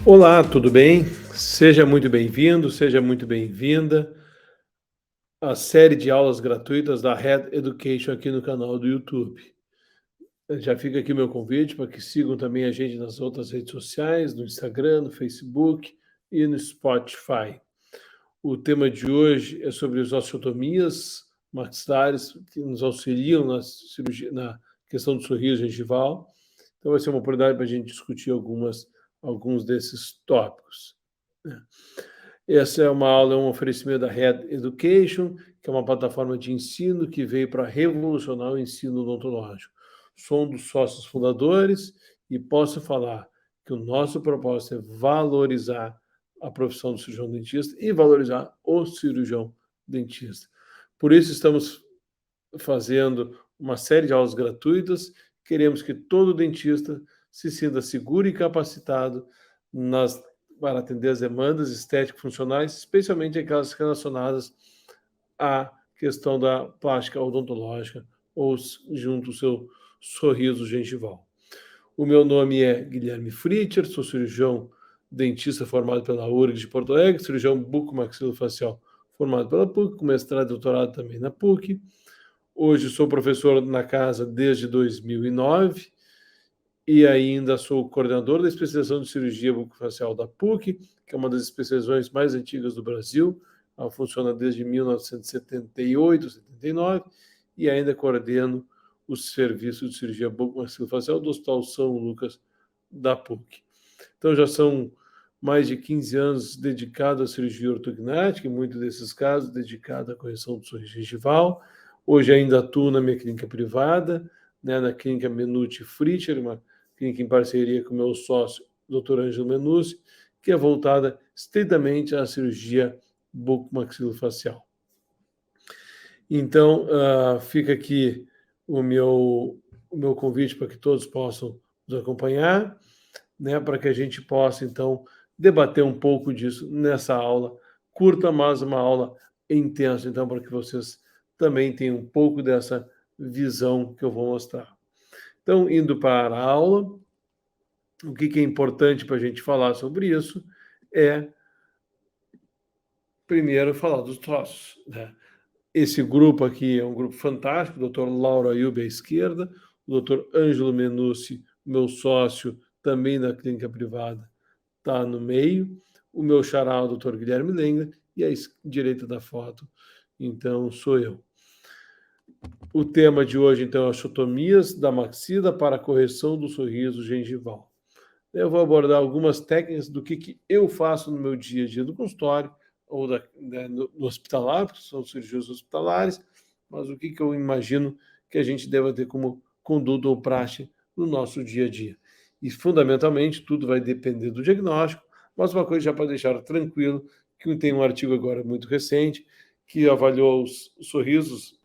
Olá, tudo bem? Seja muito bem-vindo, seja muito bem-vinda à série de aulas gratuitas da Red Education aqui no canal do YouTube. Já fica aqui o meu convite para que sigam também a gente nas outras redes sociais, no Instagram, no Facebook e no Spotify. O tema de hoje é sobre as osteotomias maxilares que nos auxiliam na cirurgia, na questão do sorriso gengival. Então vai ser uma oportunidade para a gente discutir alguns desses tópicos, né? Essa é uma aula, é um oferecimento da Red Education, que é uma plataforma de ensino que veio para revolucionar o ensino odontológico. Sou um dos sócios fundadores e posso falar que o nosso propósito é valorizar a profissão do cirurgião dentista e valorizar o cirurgião dentista. Por isso estamos fazendo uma série de aulas gratuitas. Queremos que todo dentista se sinta seguro e capacitado para atender as demandas estético-funcionais, especialmente aquelas relacionadas à questão da plástica odontológica ou junto ao seu sorriso gengival. O meu nome é Guilherme Fritcher, sou cirurgião dentista formado pela URGS de Porto Alegre, cirurgião bucomaxilofacial formado pela PUC, com mestrado e doutorado também na PUC. Hoje sou professor na casa desde 2009 e ainda sou coordenador da especialização de cirurgia bucofacial da PUC, que é uma das especializações mais antigas do Brasil. Ela funciona desde 1978, 79, e ainda coordeno o serviço de cirurgia bucomaxilofacial do Hospital São Lucas da PUC. Então já são mais de 15 anos dedicado à cirurgia ortognática, em muitos desses casos dedicado à correção do sorriso gengival. Hoje ainda atuo na minha clínica privada, né, na clínica Menucci Fritcher, uma clínica em parceria com o meu sócio, Dr. Ângelo Menucci, que é voltada estritamente à cirurgia bucomaxilofacial. Então, fica aqui o meu convite para que todos possam nos acompanhar, né, para que a gente possa, então, debater um pouco disso nessa aula curta, mas uma aula intensa, então, para que vocês também tenham um pouco dessa visão que eu vou mostrar. Então, indo para a aula, o que é importante para a gente falar sobre isso é, primeiro, falar dos troços, né? Esse grupo aqui é um grupo fantástico, o Dr. Lauro Ayub à esquerda, o Dr. Ângelo Menucci, meu sócio, também da clínica privada, está no meio, o meu xará, o Dr. Guilherme Lenga, e à direita da foto, então, sou eu. O tema de hoje, então, é osteotomias da maxila para a correção do sorriso gengival. Eu vou abordar algumas técnicas do que eu faço no meu dia a dia do consultório ou no hospitalar, porque são cirurgias hospitalares, mas o que eu imagino que a gente deva ter como conduta ou praxe no nosso dia a dia. E, fundamentalmente, tudo vai depender do diagnóstico, mas uma coisa já para deixar tranquilo, que tem um artigo agora muito recente que avaliou os sorrisos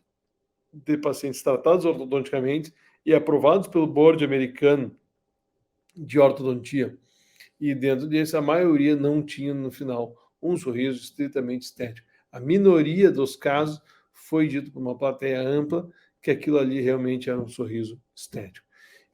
de pacientes tratados ortodonticamente e aprovados pelo Board americano de ortodontia, e dentro desse a maioria não tinha no final um sorriso estritamente estético. A minoria dos casos foi dito por uma plateia ampla que aquilo ali realmente era um sorriso estético.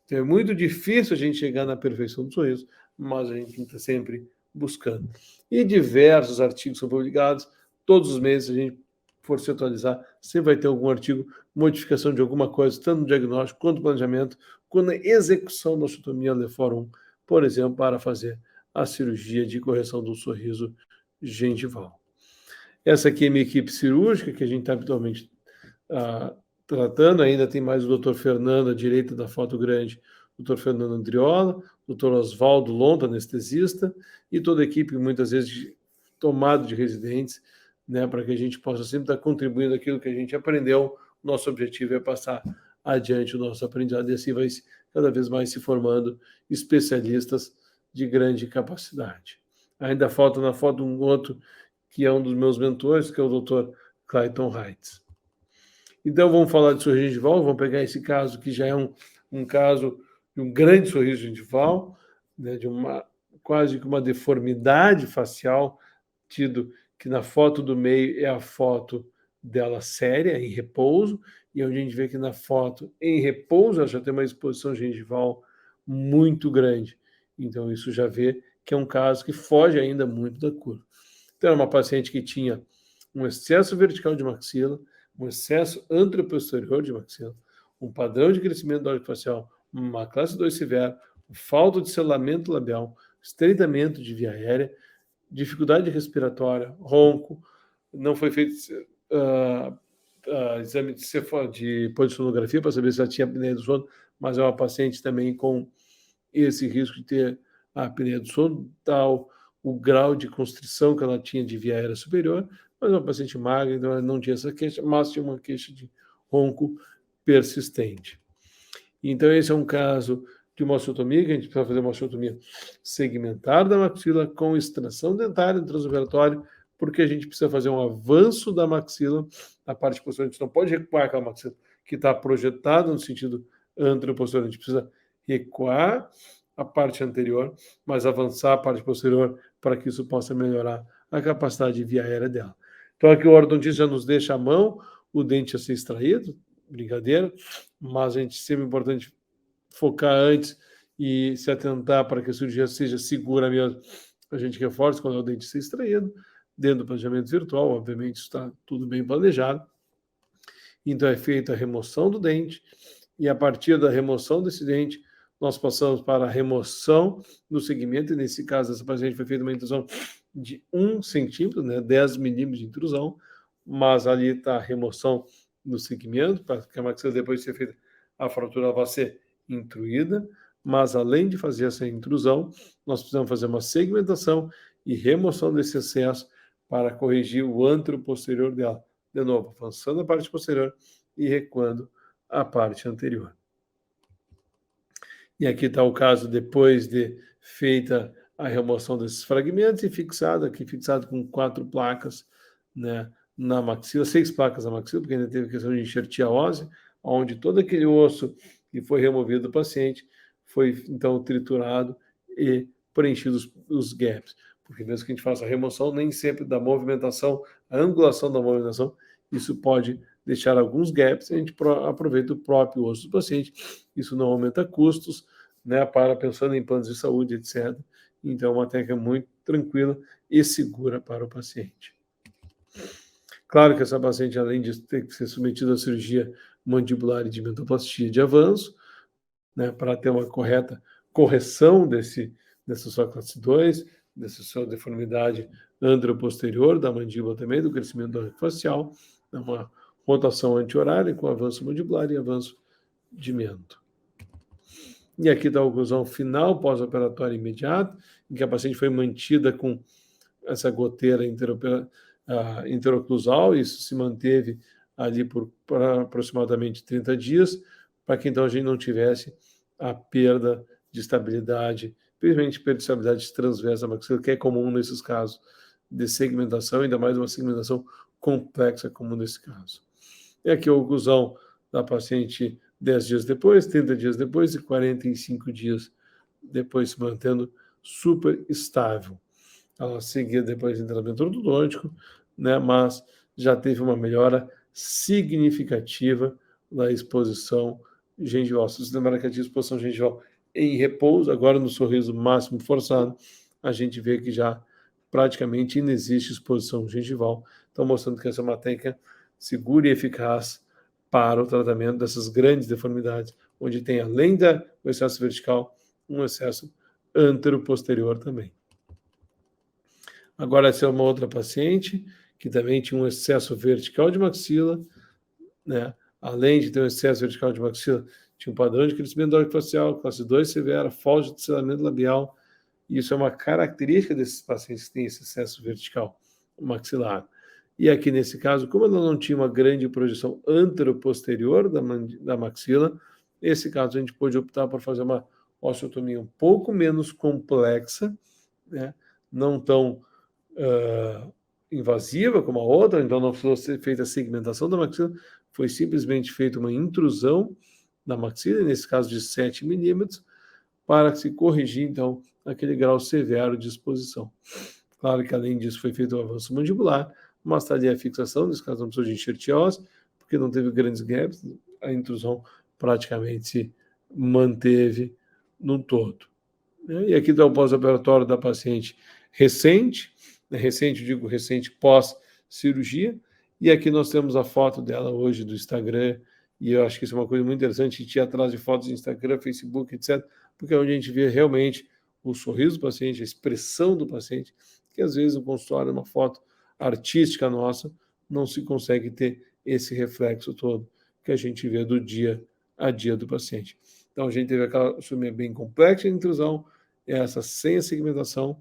Então é muito difícil a gente chegar na perfeição do sorriso, mas a gente está sempre buscando. E diversos artigos são publicados, todos os meses a gente for se atualizar, sempre vai ter algum artigo, modificação de alguma coisa, tanto no diagnóstico quanto no planejamento, quanto na execução da osteotomia Lefor 1, por exemplo, para fazer a cirurgia de correção do sorriso gengival. Essa aqui é a minha equipe cirúrgica, que a gente está habitualmente tratando. Ainda tem mais o Dr. Fernando à direita da foto grande, o Dr. Fernando Andriola, o Dr. Oswaldo Lonta, anestesista, e toda a equipe, muitas vezes, tomado de residentes, né, para que a gente possa sempre estar contribuindo aquilo que a gente aprendeu. Nosso objetivo é passar adiante o nosso aprendizado e assim vai cada vez mais se formando especialistas de grande capacidade. Ainda falta na foto um outro que é um dos meus mentores, que é o Dr. Clayton Heitz. Então vamos falar de sorriso gengival, vamos pegar esse caso que já é um caso de um grande sorriso gengival, né, de quase que uma deformidade facial, tido que na foto do meio é a foto dela séria, em repouso, e onde a gente vê que na foto em repouso ela já tem uma exposição gengival muito grande. Então isso já vê que é um caso que foge ainda muito da curva. Então, era uma paciente que tinha um excesso vertical de maxila, um excesso anteroposterior de maxila, um padrão de crescimento do órgão facial, uma classe 2 severa, falta de selamento labial, estreitamento de via aérea, dificuldade respiratória, ronco, não foi feito exame de polissonografia para saber se ela tinha apneia do sono, mas é uma paciente também com esse risco de ter a apneia do sono, tal o grau de constrição que ela tinha de via aérea superior, mas é uma paciente magra, então ela não tinha essa queixa, mas tinha uma queixa de ronco persistente. Então, esse é um caso de uma osteotomia, que a gente precisa fazer uma osteotomia segmentar da maxila com extração dentária no transoperatório, porque a gente precisa fazer um avanço da maxila, na parte posterior, a gente não pode recuar aquela maxila que está projetada no sentido anteroposterior, a gente precisa recuar a parte anterior, mas avançar a parte posterior para que isso possa melhorar a capacidade de via aérea dela. Então, aqui o ortodontista já nos deixa a mão, o dente a ser extraído, brincadeira, mas a gente sempre é importante focar antes e se atentar para que a cirurgia seja segura mesmo. A gente reforça quando é o dente ser extraído, dentro do planejamento virtual, obviamente está tudo bem planejado. Então é feita a remoção do dente e a partir da remoção desse dente, nós passamos para a remoção do segmento, e nesse caso, essa paciente foi feita uma intrusão de 1 centímetro, né, 10 milímetros de intrusão, mas ali está a remoção do segmento, para que a maxila, depois de ser feita a fratura, ela vai ser intruída, mas além de fazer essa intrusão, nós precisamos fazer uma segmentação e remoção desse excesso para corrigir o antero-posterior dela. De novo, avançando a parte posterior e recuando a parte anterior. E aqui está o caso depois de feita a remoção desses fragmentos e fixado com 4 placas, né, na maxila, 6 placas na maxila, porque ainda teve questão de enxertia óssea, onde todo aquele osso que foi removido do paciente foi então triturado e preenchido os gaps. Porque mesmo que a gente faça a remoção, nem sempre da movimentação, a angulação da movimentação, isso pode deixar alguns gaps, a gente aproveita o próprio osso do paciente, isso não aumenta custos, né, para pensando em planos de saúde, etc. Então, é uma técnica muito tranquila e segura para o paciente. Claro que essa paciente, além de ter que ser submetida à cirurgia mandibular e de mentoplastia de avanço, né, para ter uma correta correção dessa sua classe 2, dessa sua deformidade anteroposterior da mandíbula também, do crescimento do arco facial, uma rotação anti-horária com avanço mandibular e avanço de mento. E aqui está a oclusão final pós-operatória imediata, em que a paciente foi mantida com essa goteira interoclusal, isso se manteve ali por aproximadamente 30 dias, para que então a gente não tivesse a perda de estabilidade, principalmente perda de estabilidade transversa maxila, que é comum nesses casos de segmentação, ainda mais uma segmentação complexa como nesse caso. E aqui a oclusão da paciente 10 dias depois, 30 dias depois e 45 dias depois, se mantendo super estável. Ela seguia depois do tratamento ortodôntico, né, mas já teve uma melhora significativa na exposição gengival. Se você lembrar que a exposição gengival em repouso, agora no sorriso máximo forçado, a gente vê que já praticamente inexiste exposição gengival. Então, mostrando que essa é uma técnica segura e eficaz para o tratamento dessas grandes deformidades, onde tem, além do excesso vertical, um excesso antero-posterior também. Agora, essa é uma outra paciente que também tinha um excesso vertical de maxila, né? Além de ter um excesso vertical de maxila, tinha um padrão de crescimento do arco facial, classe 2 severa, falta de selamento labial. E isso é uma característica desses pacientes que têm esse excesso vertical maxilar. E aqui, nesse caso, como ela não tinha uma grande projeção antero-posterior da maxila, nesse caso a gente pôde optar por fazer uma osteotomia um pouco menos complexa, né? Não tão invasiva como a outra, então não precisou ser feita a segmentação da maxila, foi simplesmente feita uma intrusão na maxila, nesse caso de 7 milímetros, para se corrigir, então, aquele grau severo de exposição. Claro que, além disso, foi feito o avanço mandibular, mas está ali a fixação, nesse caso não precisou de enxertia óssea, porque não teve grandes gaps, a intrusão praticamente se manteve no todo. né? E aqui está o pós-operatório da paciente recente, né? Recente, digo recente pós-cirurgia, e aqui nós temos a foto dela hoje do Instagram, e eu acho que isso é uma coisa muito interessante, a gente ir atrás de fotos do Instagram, Facebook, etc., porque é onde a gente vê realmente o sorriso do paciente, a expressão do paciente, que às vezes no consultório, uma foto artística nossa, não se consegue ter esse reflexo todo que a gente vê do dia a dia do paciente. Então, a gente teve aquela cirurgia bem complexa de intrusão, essa sem a segmentação,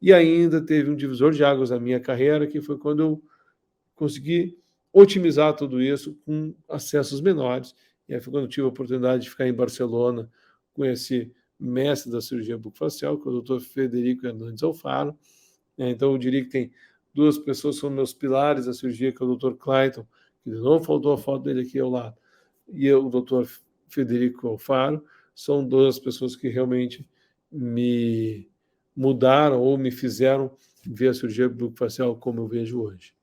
e ainda teve um divisor de águas na minha carreira, que foi quando eu consegui otimizar tudo isso com acessos menores. E aí foi quando eu tive a oportunidade de ficar em Barcelona com esse mestre da cirurgia bucofacial, que é o Dr. Federico Hernandes Alfaro. Então, eu diria que tem duas pessoas que são meus pilares da cirurgia, que é o Dr. Clayton, que de novo faltou a foto dele aqui ao lado, e o Dr. Federico Alfaro, são duas pessoas que realmente me mudaram ou me fizeram ver a cirurgia bucofacial como eu vejo hoje.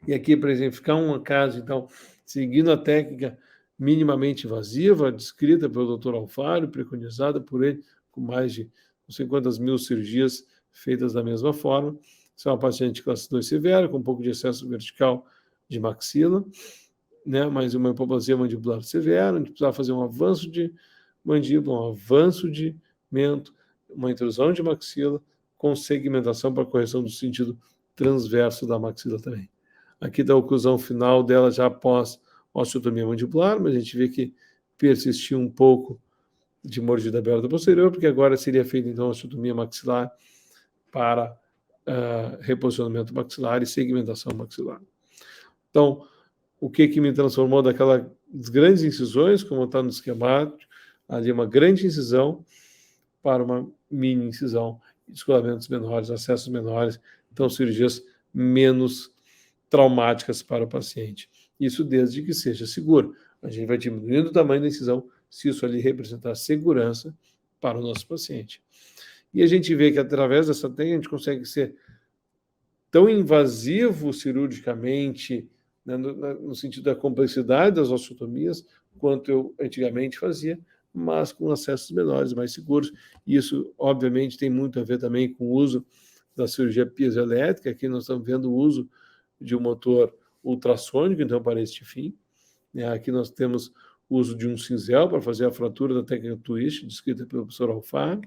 E aqui, para exemplificar um caso, então, seguindo a técnica minimamente invasiva, descrita pelo Dr. Alfaro, preconizada por ele, com mais de não sei quantas mil cirurgias feitas da mesma forma. Isso é uma paciente classe 2 severa, com um pouco de excesso vertical de maxila, né, mas uma hipoplasia mandibular severa, a gente precisava fazer um avanço de mandíbula, um avanço de mento, uma intrusão de maxila, com segmentação para correção do sentido transverso da maxila também. Aqui está a oclusão final dela já após osteotomia mandibular, mas a gente vê que persistiu um pouco de mordida aberta posterior, porque agora seria feita então a osteotomia maxilar para reposicionamento maxilar e segmentação maxilar. Então, o que me transformou daquelas grandes incisões, como está no esquemático, ali uma grande incisão para uma mini incisão, descolamentos menores, acessos menores, então cirurgias menos traumáticas para o paciente. Isso desde que seja seguro. A gente vai diminuindo o tamanho da incisão se isso ali representar segurança para o nosso paciente. E a gente vê que através dessa técnica a gente consegue ser tão invasivo cirurgicamente, né, no sentido da complexidade das osteotomias, quanto eu antigamente fazia, mas com acessos menores, mais seguros. E isso, obviamente, tem muito a ver também com o uso da cirurgia piezoelétrica. Aqui nós estamos vendo o uso de um motor ultrassônico, então, para este fim. Aqui nós temos o uso de um cinzel para fazer a fratura da técnica twist, descrita pelo professor Alfaro.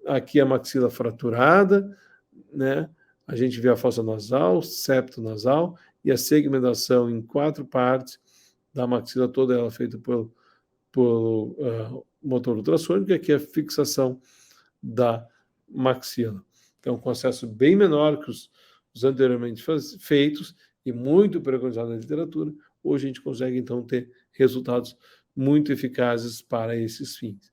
Aqui a maxila fraturada, né? A gente vê a fossa nasal, septo nasal e a segmentação em 4 partes da maxila toda, ela feita pelo motor ultrassônico, e aqui a fixação da maxila. Então, um processo bem menor que os anteriormente feitos e muito preconizado na literatura, hoje a gente consegue, então, ter resultados muito eficazes para esses fins.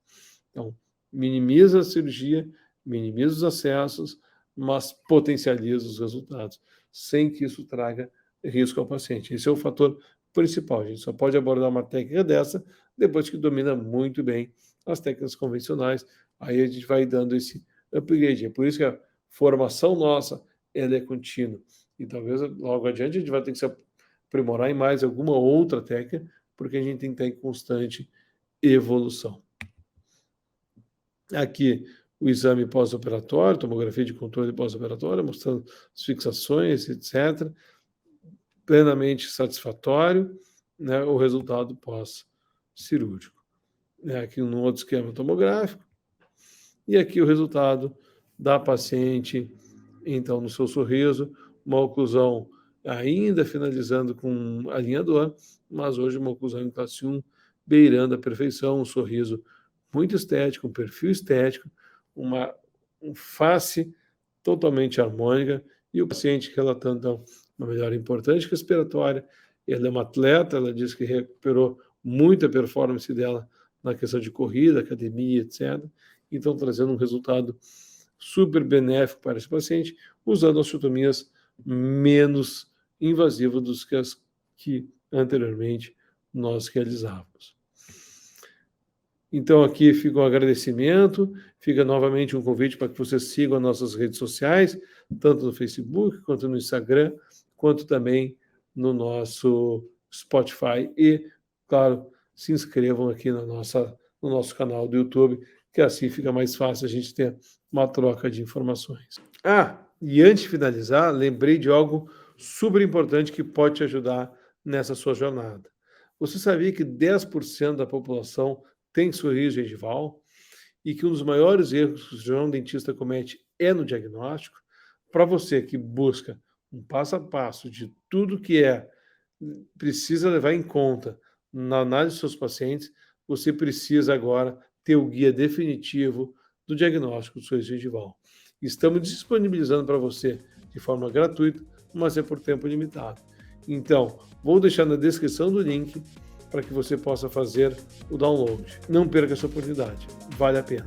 Então, minimiza a cirurgia, minimiza os acessos, mas potencializa os resultados, sem que isso traga risco ao paciente. Esse é o fator principal. A gente só pode abordar uma técnica dessa depois que domina muito bem as técnicas convencionais. Aí a gente vai dando esse upgrade. É por isso que a formação nossa ela é contínua. E talvez logo adiante a gente vai ter que se aprimorar em mais alguma outra técnica, porque a gente tem que estar em constante evolução. Aqui o exame pós-operatório, tomografia de controle pós-operatório, mostrando as fixações, etc. Plenamente satisfatório, né, o resultado pós-cirúrgico. Aqui um outro esquema tomográfico. E aqui o resultado da paciente, então, no seu sorriso, uma oclusão ainda finalizando com alinhador, mas hoje uma oclusão em classe 1, beirando a perfeição, um sorriso muito estético, um perfil estético, uma face totalmente harmônica, e o paciente relatando, então, uma melhora importante respiratória. Ela é uma atleta, ela diz que recuperou muita performance dela na questão de corrida, academia, etc. Então, trazendo um resultado super benéfico para esse paciente, usando osteotomias menos invasivas dos que as que anteriormente nós realizávamos. Então, aqui fica um agradecimento, fica novamente um convite para que vocês sigam as nossas redes sociais, tanto no Facebook, quanto no Instagram, quanto também no nosso Spotify e, claro, se inscrevam aqui no nosso canal do YouTube, que assim fica mais fácil a gente ter uma troca de informações. E antes de finalizar, lembrei de algo super importante que pode te ajudar nessa sua jornada. Você sabia que 10% da população tem sorriso gengival e que um dos maiores erros que o cirurgião dentista comete é no diagnóstico? Para você que busca um passo a passo de tudo que precisa levar em conta na análise dos seus pacientes, você precisa agora ter o guia definitivo do diagnóstico do sorriso gengival. Estamos disponibilizando para você de forma gratuita, mas é por tempo limitado. Então, vou deixar na descrição do link para que você possa fazer o download. Não perca essa oportunidade, vale a pena.